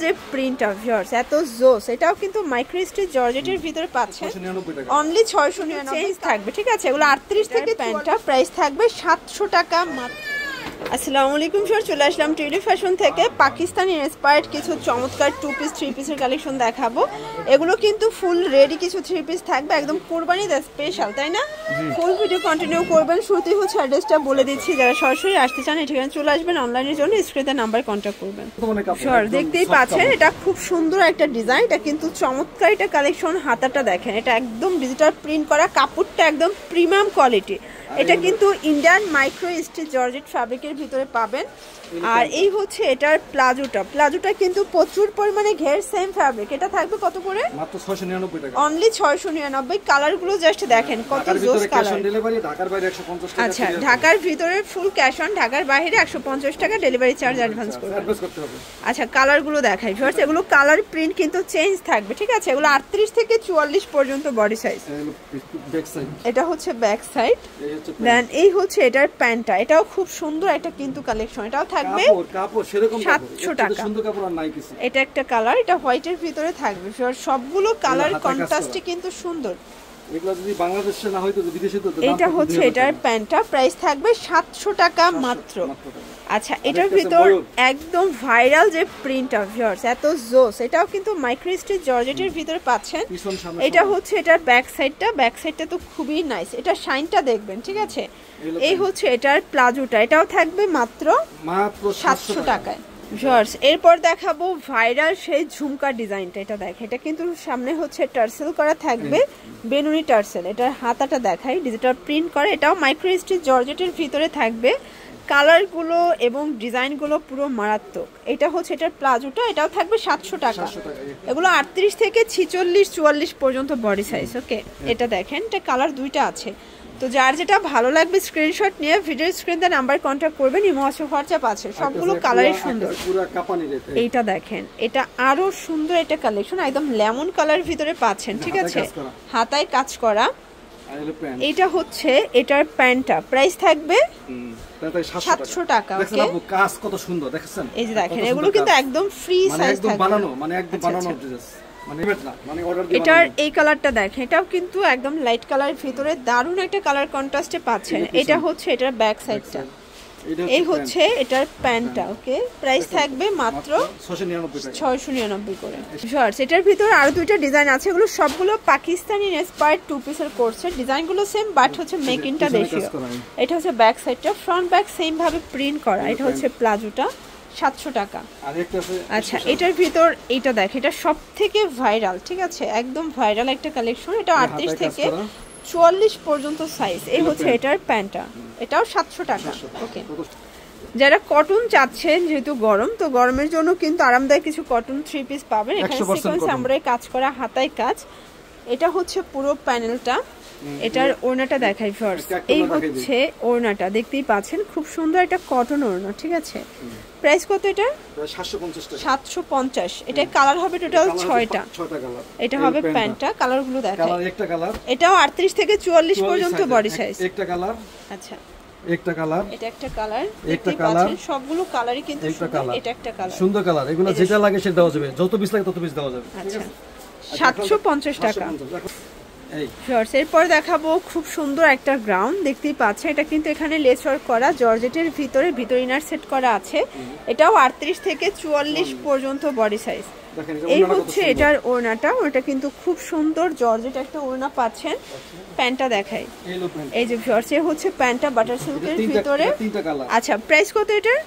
যে প্রিন্টটা ভিউয়ার্স এত জোস, এটাও কিন্তু মাইক্রো স্টিচ জর্জেটের ভিতরে পাচ্ছেন অনলি 699 থাকবে। ঠিক আছে, এগুলো 38 থেকে প্যান্টটা প্রাইস থাকবে 700 টাকা মাত্র। আসসালামু আলাইকুম স্যার, চলে আসলাম ট্রেডি ফ্যাশন থেকে। পাকিস্তানি ইন্সপায়ার্ড কিছু চমৎকার 2 পিস 3 পিসের কালেকশন দেখাবো। এগুলো কিন্তু ফুল রেডি কিছু 3 পিস থাকবে, একদম কোরবানিতে স্পেশাল, তাই না? ফুল ভিডিও কন্টিনিউ করবেন। শুরুতেই হচ্ছে অ্যাড্রেসটা বলে দিচ্ছি, যারা সরাসরি আসতে চান এখানে চলে আসবেন, অনলাইনের জন্য স্ক্রিনে নাম্বার কন্ট্যাক্ট করবেন। স্যার দেখতেই পাচ্ছেন এটা খুব সুন্দর একটা ডিজাইন, এটা কিন্তু চমৎকার একটা কালেকশন। হাতাটা দেখেন, এটা একদম ডিজিটাল প্রিন্ট করা, কাপড়টা একদম প্রিমিয়াম কোয়ালিটি। এটা কিন্তু ইন্ডিয়ান মাইক্রো স্টিচ জর্জেট ফ্যাব্রিকের ভিতরে পাবেন। আর এই হচ্ছে এটার প্লাজোটা কিন্তু প্রচুর পরিমাণে ঘের, সেম ফ্যাব্রিক। এটা থাকবে কত করে? মাত্র 699 টাকা, অনলি 699। কালারগুলো জাস্ট দেখেন কত জোস কালার। ডেলিভারি ঢাকার বাইরে 150 টাকা। আচ্ছা, ঢাকার ভিতরে ফুল ক্যাশ অন, ঢাকার বাইরে 150 টাকা ডেলিভারি চার্জ অ্যাডভান্স করতে হবে। আচ্ছা, কালারগুলো দেখাই ভিউয়ার্স, এগুলো কালার প্রিন্ট কিন্তু চেঞ্জ থাকবে। ঠিক আছে, এগুলো 38 থেকে 44 পর্যন্ত বডি সাইজ। এটা হচ্ছে ব্যাক সাইড, দেন এই হচ্ছে এটার প্যান্টটা। এটাও খুব সুন্দর একটা কিন্তু কালেকশন। এটাও থাকবে কাপড় সেরকম 700 টাকা। সুন্দর কাপড় আর নাই কিছু। এটা একটা কালার, এটা হোয়াইটের ভিতরে থাকবে। সবগুলো কালার কন্ট্রাস্টে কিন্তু সুন্দর। এগুলো যদি বাংলাদেশে না হয়তো বিদেশে তো। এটা হচ্ছে এটার প্যান্টটা, প্রাইস থাকবে 700 টাকা মাত্র। আচ্ছা, এটার ভিতর একদম ভাইরাল যে প্রিন্টটা ভিউয়ার্স এত জোস, এটাও কিন্তু মাইক্রো স্টিচ জর্জেটের ভিতরে পাচ্ছেন। এটা হচ্ছে এটার ব্যাক সাইডটা তো খুবই নাইস। এটা শাইনটা দেখবেন। ঠিক আছে, এই হচ্ছে এটার প্লাজোটা, এটাও থাকবে মাত্র 700 টাকায় ভিউয়ার্স। এরপর দেখাবো ভাইরাল সেই ঝুমকা ডিজাইনটা। এটা দেখে, এটা কিন্তু সামনে হচ্ছে টার্সেল করা থাকবে, বেনুনি টার্সেল। এটার হাতাটা দেখাই, ডিজিটাল প্রিন্ট করে। এটাও মাইক্রো স্টিচ জর্জেটের ভিতরে থাকবে। কালারগুলো এবং ডিজাইনগুলো পুরো মারাত্মক। এটা হচ্ছে এটার প্লাজোটা, এটাও থাকবে 700 টাকা। এগুলো 38 থেকে 46 44 পর্যন্ত বডি সাইজ। ওকে, এটা দেখেন, এটা কালার দুইটা আছে। তো যার যেটা ভালো লাগবে স্ক্রিনশট নিয়ে ভিডিও স্ক্রিনে নাম্বার কন্ট্যাক্ট করবেন। ইমো আছে, হোয়াটসঅ্যাপ আছে। সবগুলো কালারই সুন্দর। এইটা দেখেন, এটা আরো সুন্দর একটা কালেকশন, একদম লেমন কালার ভিতরে পাচ্ছেন। ঠিক আছে, হাতায় কাজ করা। এটা হচ্ছে এটার প্যান্টটা, প্রাইস থাকবে 700 টাকা। ওকে, কাজ কত সুন্দর দেখেন। এই যে দেখেন, এগুলো কিন্তু একদম ফ্রি সাইজ থাকবে, বানানো মানে একদম বানানো ড্রেস। এটার এই কালারটা দেখেন, এটাও কিন্তু একদম লাইট কালারের ভিতরে দারুণ একটা কালার কন্ট্রাস্টে পাচ্ছেন। এটা হচ্ছে এটার ব্যাক সাইডটা, এই হচ্ছে এটার প্যান্টটা। ওকে, প্রাইস থাকবে মাত্র 699 করে ভিউয়ার্স। এটার ভিতর আরো দুইটা ডিজাইন আছে, এগুলো সবগুলো পাকিস্তানি ইন্সপায়ার্ড 2 পিসের কোর্সের। ডিজাইনগুলো সেম, বাট হচ্ছে মেকিংটা দেশীয়। এটা হচ্ছে ব্যাক সাইডটা, ফ্রন্ট ব্যাক সেম ভাবে প্রিন্ট করা। এটা হচ্ছে প্লাজোটা, 700 টাকা। আচ্ছা, এটার ভিতর এইটা দেখ, এটা সব থেকে ভাইরাল। ঠিক আছে, একদম ভাইরাল একটা কালেকশন। এটা 38 থেকে 44 পর্যন্ত সাইজ। এই হচ্ছে এটার প্যান্টটা, এটাও 700 টাকা। ওকে, যারা কটন চাচ্ছেন, যেহেতু গরম, তো গরমের জন্য কিন্তু আরামদায়ক কিছু কটন 3 পিস পাবেন। এখানে সিকোয়েন্স এমব্রয়ডারি কাজ করা, হাতায় কাজ। এটা হচ্ছে পুরো প্যানেলটা। এটার ওড়নাটা দেখাই ফার্স্ট। এই হচ্ছে ওড়নাটা, দেখতেই পাচ্ছেন খুব সুন্দর একটা কটন ওড়না। ঠিক আছে, প্রাইস কত এটা? 750। এটা কালার হবে টোটাল 6টা। এটা হবে প্যান্টটা। কালারগুলো দেখাই, এটাও 38 থেকে 44 পর্যন্ত বডি সাইজ। একটা কালার, আচ্ছা একটা কালার, এটা একটা কালার, দেখতেই পাচ্ছেন সবগুলো কালারই কিন্তু সুন্দর। এটা একটা কালার, সুন্দর কালার। এগুলো যেটা লাগে সেটা দেওয়া যাবে, যত পিস লাগে তত পিস দেওয়া যাবে। আচ্ছা, 750 টাকা। এরপর দেখাবো খুব সুন্দর একটা গ্রাউন্ড, দেখতেই পাচ্ছেন। এটা কিন্তু এখানে লেস ওয়ার্ক করা, জর্জেটের ভিতরে ইনার সেট করা আছে। এটাও 38 থেকে 44 পর্যন্ত বডি সাইজ। এই হচ্ছে এটার ওড়নাটা, ওটা কিন্তু খুব সুন্দর জর্জেট একটা ওড়না পাচ্ছেন। প্যান্টটা দেখাই, এই যে ভিউয়ার্স, এই হচ্ছে প্যান্টটা বাটার সিল্কের ভিতরে। আচ্ছা, প্রাইস কত এটার?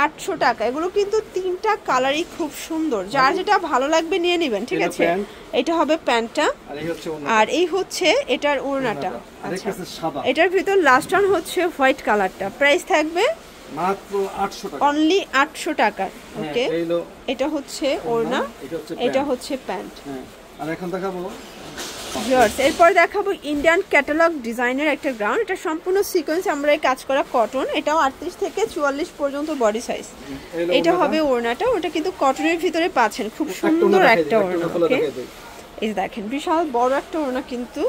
800 টাকা। এগুলো কিন্তু 3টা কালারই খুব সুন্দর, যার যেটা ভালো লাগবে নিয়ে নেবেন। ঠিক আছে, এটা হবে প্যান্টটা, আর এই হচ্ছে এটার ওড়নাটা। আচ্ছা, এটার ভিতর লাস্ট ওয়ান হচ্ছে হোয়াইট কালারটা, প্রাইস থাকবে মাত্র 800 টাকা, অনলি 800 টাকা। ওকে, এটা হচ্ছে ওড়না, এটা হচ্ছে প্যান্ট। আর এখন দেখাবো ভিউয়ার্স, এরপর দেখাবো ইন্ডিয়ান ক্যাটালগ ডিজাইনের একটা গ্রাউন্ড। এটা সম্পূর্ণ সিকোয়েন্স এমব্রয়ডারি কাজ করা কটন। এটাও 38 থেকে 44 পর্যন্ত বডি সাইজ। এটা হবে ওড়নাটা, ওটা কিন্তু কটনের ভিতরে পাচ্ছেন। খুব সুন্দর একটা ওড়না। ওকে, এই দেখেন বিশাল বড় একটা ওড়না কিন্তু।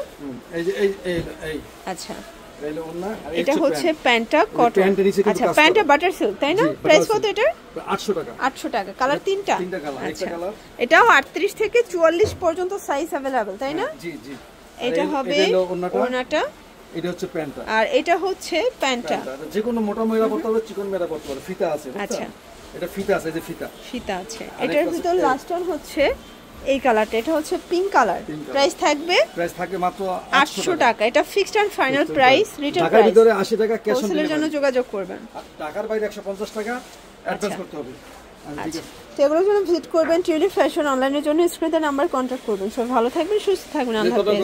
এই যে এই আচ্ছা, এটা ওন্না আর এটা হচ্ছে প্যান্টটা কটন। প্যান্টের নিচে কিন্তু আচ্ছা কাজ প্যান্টটা করা। বাটার সিল্ক তাই না? জি, প্রাইস butter কত silk। এটার? 800 টাকা। 800 টাকা। কালার তিনটা? তিনটা কালার, একটা আচ্ছা কালার। এটাও 38 থেকে 44 পর্যন্ত সাইজ अवेलेबल তাই না? জি জি। এটা হবে ওড়নাটা, এটা হচ্ছে প্যান্টটা। আর এটা হচ্ছে প্যান্টটা। যে কোনো মোটা মেয়েরা পড়তে পারবে, চিকন মেয়েরা পড়তে পারবে, ফিতা আছে। আচ্ছা এটা ফিতা আছে, এই যে ফিতা। ফিতা আছে। এটার ভিতর লাস্ট ওয়ান হচ্ছে এই কালারটা, এটা হচ্ছে পিঙ্ক কালার। প্রাইস থাকবে? প্রাইস থাকবে মাত্র 800 টাকা। এটা fixed and final price, retail ঢাকার প্রাইস। ভিতরে 80 টাকা ক্যাশ অন হোলসেলের জন্য ডেলিভারি। যোগাযোগ করবেন। ঢাকার বাইরে 150 টাকা অ্যাডভান্স করতে হবে। আচ্ছা তো এগুলোর জন্য ভিজিট করবেন টিউলিপ ফ্যাশন অনলাইনের জন্য স্ক্রিনে নাম্বার কন্ট্যাক্ট করবেন। সবাই ভালো থাকবেন, সুস্থ থাকবেন, আল্লাহ হাফেজ।